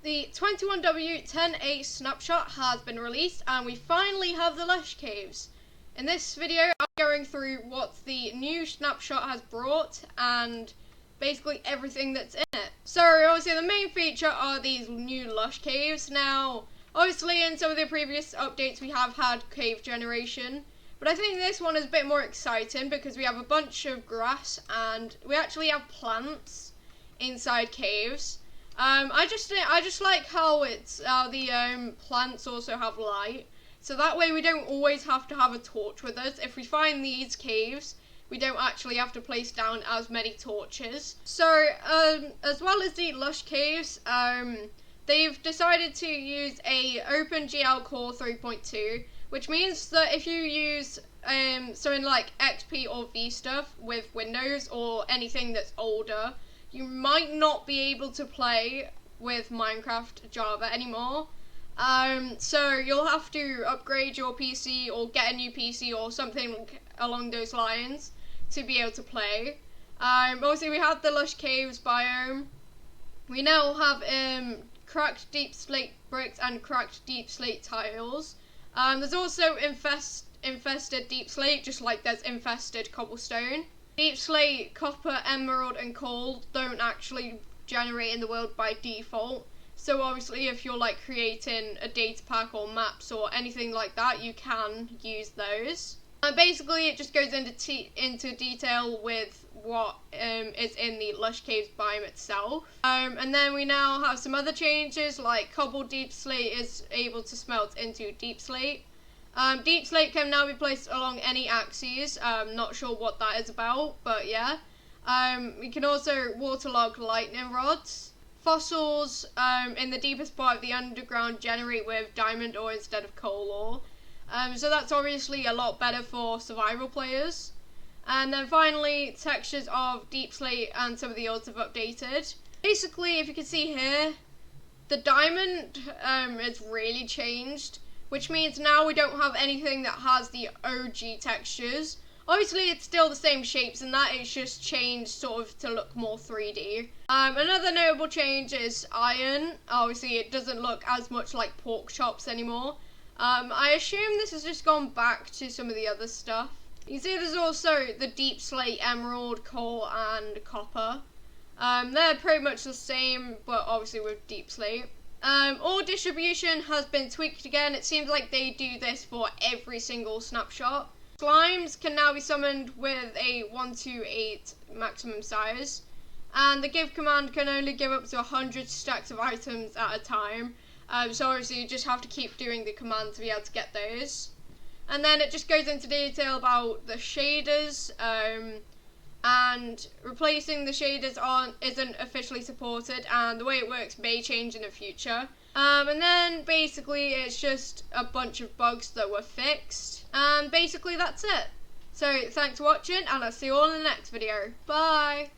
The 21W10A snapshot has been released and we finally have the Lush caves. In this video I'm going through what the new snapshot has brought and basically everything that's in it. So obviously the main feature are these new Lush caves. Now obviously in some of the previous updates we have had cave generation, but I think this one is a bit more exciting because we have a bunch of grass and we actually have plants inside caves. I just like how it's the plants also have light, so that way we don't always have to have a torch with us. If we find these caves, we don't actually have to place down as many torches. So as well as the Lush caves, they've decided to use a OpenGL Core 3.2, which means that if you use something like XP or V stuff with Windows or anything that's older, you might not be able to play with Minecraft Java anymore. So you'll have to upgrade your PC or get a new PC or something along those lines to be able to play. Obviously we have the Lush Caves biome. We now have cracked deep slate bricks and cracked deep slate tiles. There's also infested deep slate, just like there's infested cobblestone. Deep slate, copper, emerald and coal don't actually generate in the world by default, so obviously if you're like creating a data pack or maps or anything like that, you can use those. Basically it just goes into detail with what is in the Lush Caves biome itself. And then we now have some other changes, like cobble deep slate is able to smelt into deep slate. Deep slate can now be placed along any axes. Not sure what that is about, but yeah. We can also waterlog lightning rods. Fossils in the deepest part of the underground generate with diamond ore instead of coal ore. So that's obviously a lot better for survival players. And then finally, textures of deep slate and some of the others have updated. Basically, if you can see here, the diamond has really changed, which means now we don't have anything that has the OG textures. Obviously it's still the same shapes and that, it's just changed sort of to look more 3D. Another notable change is iron. Obviously it doesn't look as much like pork chops anymore. I assume this has just gone back to some of the other stuff. You see there's also the deep slate, emerald, coal and copper. They're pretty much the same, but obviously with deep slate. Ore distribution has been tweaked again. It seems like they do this for every single snapshot. Slimes can now be summoned with a 128 maximum size, and the give command can only give up to 100 stacks of items at a time. So obviously you just have to keep doing the command to be able to get those. And then it just goes into detail about the shaders, and replacing the shaders isn't officially supported, and the way it works may change in the future. And then basically it's just a bunch of bugs that were fixed, and basically that's it. So thanks for watching and I'll see you all in the next video. Bye!